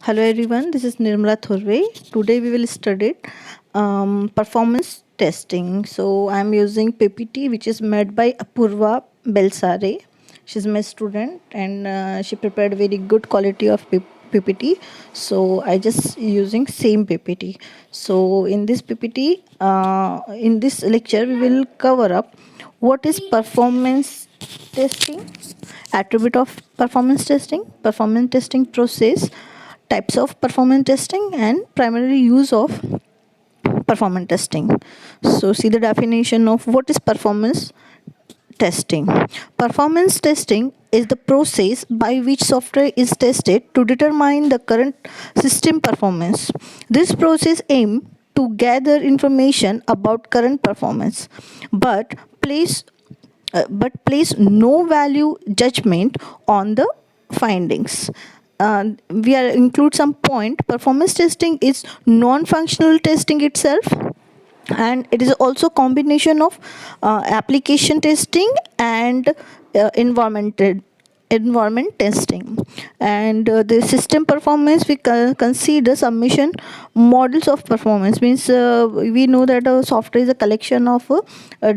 Hello everyone, this is Nirmala Thurve. Today we will study performance testing. So I'm using PPT which is made by Apurva Belsare. She's my student and she prepared very good quality of PPT. So I just using same PPT. So in this PPT, in this lecture we will cover up what is performance testing, attribute of performance testing process, types of performance testing, and primary use of performance testing. So see the definition of what is performance testing. Performance testing is the process by which software is tested to determine the current system performance. This process aims to gather information about current performance, but place place no value judgment on the findings. We are include some point. Performance testing is non-functional testing itself, and it is also combination of application testing and environmental environment testing. And the system performance, we consider submission models of performance. Means we know that a software is a collection of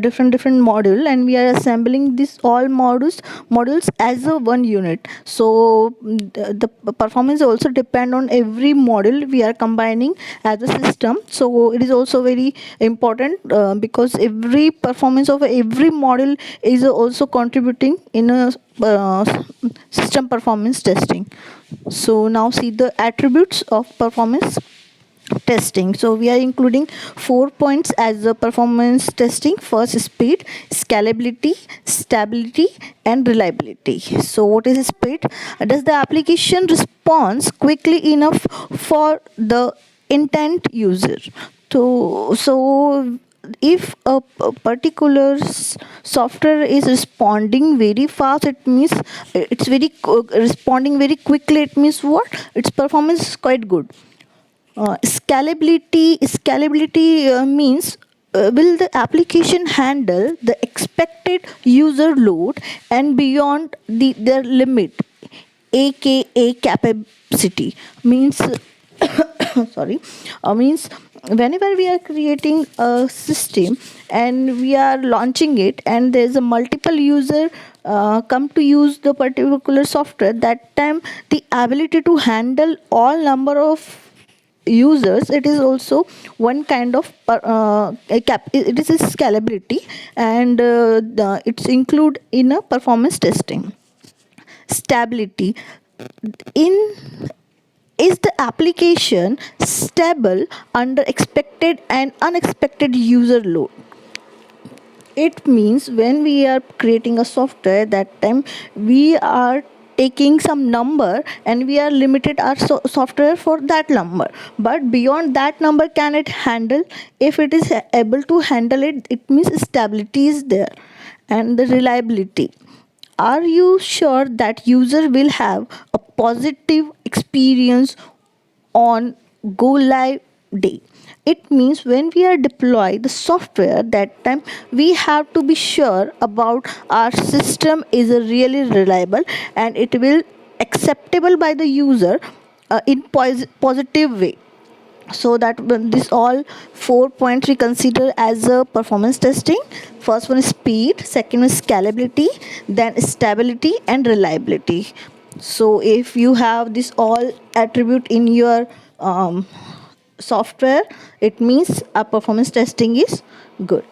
different module, and we are assembling this all modules as a one unit. So the performance also depend on every model we are combining as a system. So it is also very important because every performance of every model is also contributing in a system performance testing. So now see the attributes of performance testing. So we are including 4 points as the performance testing. First, speed, scalability, stability, and reliability. So what is speed? Does the application response quickly enough for the intent user? So if a particular software is responding very fast, it means it's very responding very quickly, it means what? Its performance is quite good. Scalability means will the application handle the expected user load and beyond their limit, aka capacity. Means sorry, means whenever we are creating a system and we are launching it, and there's a multiple user come to use the particular software, that time the ability to handle all number of users, it is also one kind of it is a scalability, and it's include in a performance testing. Stability, in is the application stable under expected and unexpected user load? It means when we are creating a software, that time we are taking some number and we are limited our software for that number, but beyond that number can it handle? If it is able to handle it, it means stability is there. And the reliability, are you sure that user will have a positive experience on go live day? It means when we are deploy the software, that time we have to be sure about our system is a really reliable and it will acceptable by the user in positive way. So that when this all 4 points we consider as a performance testing. First one is speed, second is scalability, then stability and reliability. So if you have this all attribute in your software, it means our performance testing is good.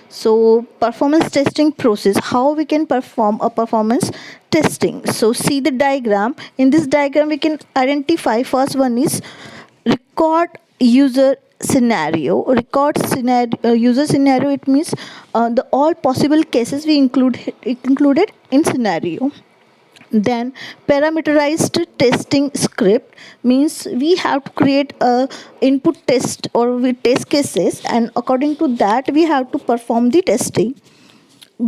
So performance testing process, how we can perform a performance testing. So see the diagram. In this diagram we can identify, first one is record user scenario. User scenario, it means the all possible cases we included in scenario. Then parameterized testing script, means we have to create a input test or we test cases, and according to that we have to perform the testing.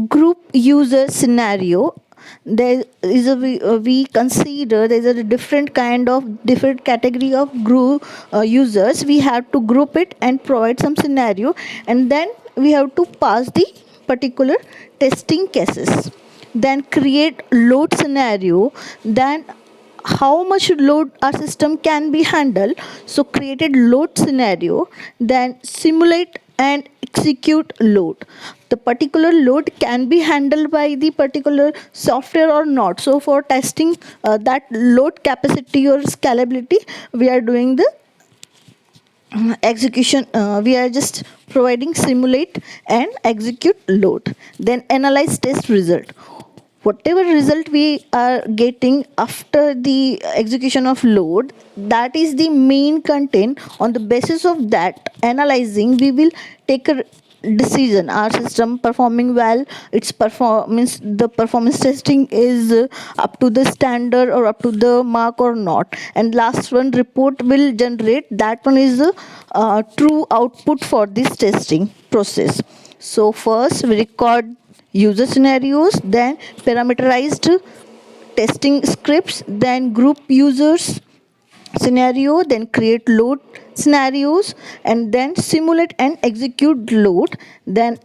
Group user scenario, there is a we consider there is a different category of group users. We have to group it and provide some scenario, and then we have to pass the particular testing cases. Then create load scenario, then how much load our system can be handled. So created load scenario, then simulate and execute load. The particular load can be handled by the particular software or not. So for testing that load capacity or scalability, we are doing the execution. We are just providing simulate and execute load, then analyze test result. Whatever result we are getting after the execution of load, that is the main content. On the basis of that analyzing, we will take a decision. Our system performing well, its performance, the performance testing is up to the standard or up to the mark or not. And last one report will generate, that one is the true output for this testing process. So first we record user scenarios, then parameterized testing scripts, then group users scenario, then create load scenarios, and then simulate and execute load, then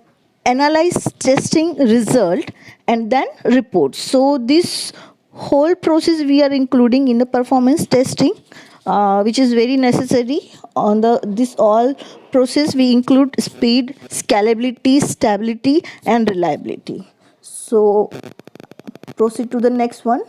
analyze testing result, and then report. So this whole process we are including in the performance testing, which is very necessary. On the this all process we include speed, scalability, stability, and reliability. So proceed to the next one.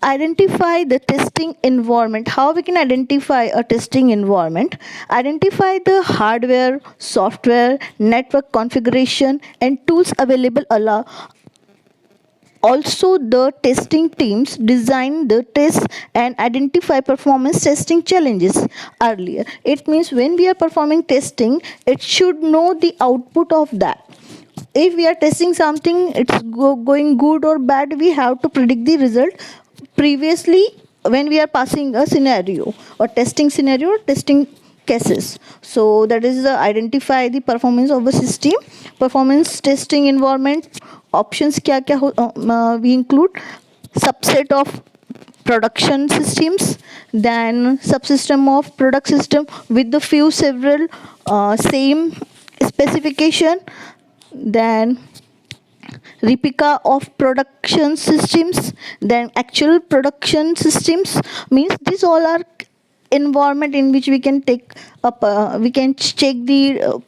Identify the testing environment. How we can identify a testing environment? Identify the hardware, software, network configuration, and tools available. Also, the testing teams design the tests and identify performance testing challenges earlier. It means when we are performing testing, it should know the output of that. If we are testing something, it's going good or bad, we have to predict the result previously when we are passing a scenario or testing scenario, testing cases. So that is the identify the performance of a system. Performance testing environment options kya kya we include subset of production systems, then subsystem of product system with the few several same specification, then replica of production systems, then actual production systems. Means these all are environment in which we can take up, we can check the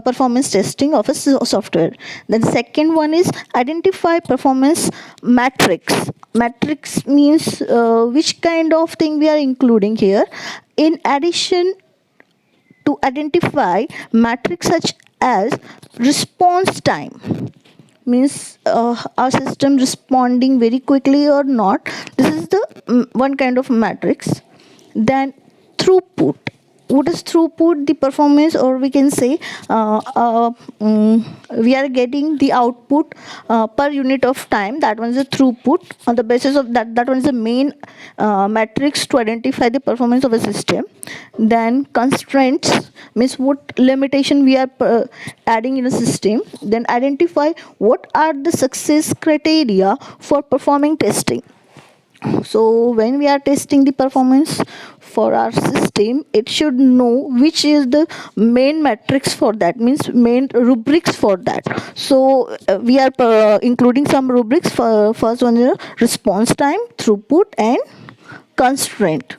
performance testing of a software. Then the second one is identify performance matrix. Matrix means which kind of thing we are including here. In addition to identify matrix such as response time, means our system responding very quickly or not, this is the one kind of matrix. Then throughput. What is throughput? The performance, or we can say we are getting the output per unit of time, that one is the throughput. On the basis of that, that one is the main matrix to identify the performance of a system. Then constraints means what limitation we are adding in a system. Then identify what are the success criteria for performing testing. So when we are testing the performance for our system, it should know which is the main metrics for that, means main rubrics for that. So we are including some rubrics. For first one is response time, throughput, and constraint.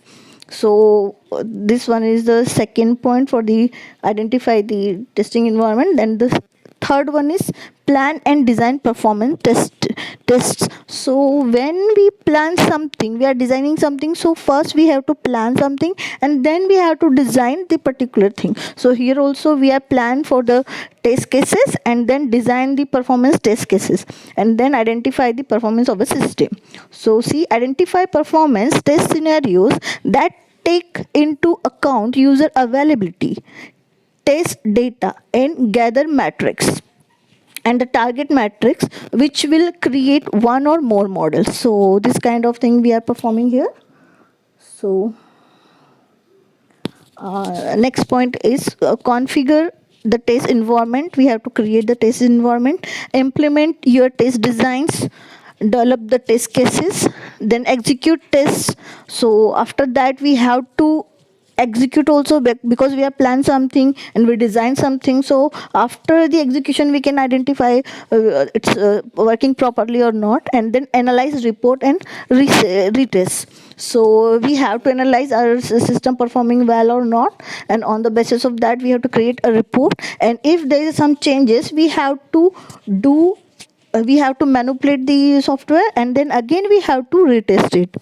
So this one is the second point for the identify the testing environment. Then the third one is plan and design performance tests. So when we plan something, we are designing something, so first we have to plan something and then we have to design the particular thing. So here also we are plan for the test cases and then design the performance test cases and then identify the performance of a system. So see, identify performance test scenarios that take into account user availability, test data, and gather metrics and the target matrix, which will create one or more models. So this kind of thing we are performing here. So next point is configure the test environment. We have to create the test environment, implement your test designs, develop the test cases, then execute tests. So after that we have to execute also, because we have planned something and we design something. So after the execution we can identify it's working properly or not, and then analyze, report, and retest. So we have to analyze our system performing well or not, and on the basis of that we have to create a report. And if there is some changes, do we have to manipulate the software, and then again we have to retest it.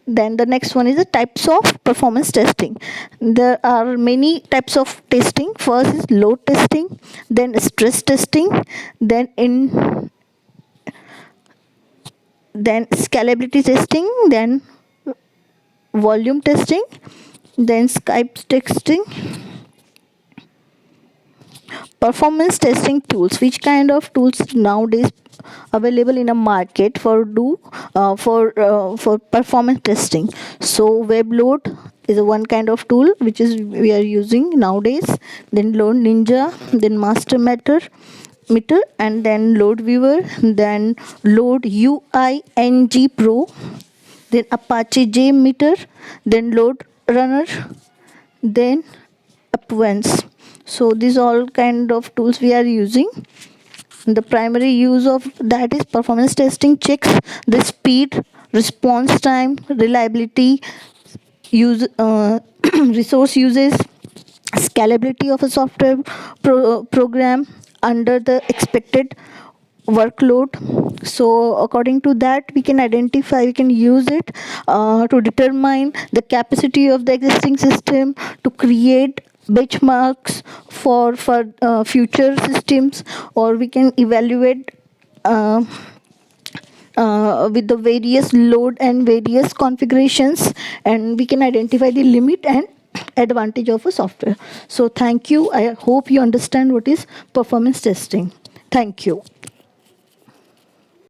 Then the next one is the types of performance testing. There are many types of testing. First is load testing, then stress testing, then then scalability testing, then volume testing, then Skype testing. Performance testing tools. Which kind of tools nowadays available in a market for performance testing? So web load is a one kind of tool which is we are using nowadays. Then load ninja, then master meter, and then load viewer, then load UING pro, then Apache JMeter, then load runner, then Upwens. So these all kind of tools we are using. The primary use of that is performance testing checks the speed, response time, reliability, use resource uses, scalability of a software program under the expected workload. So according to that we can identify, we can use it to determine the capacity of the existing system, to create benchmarks for future systems, or we can evaluate uh, with the various load and various configurations, and we can identify the limit and advantage of a software. So thank you. I hope you understand what is performance testing. Thank you.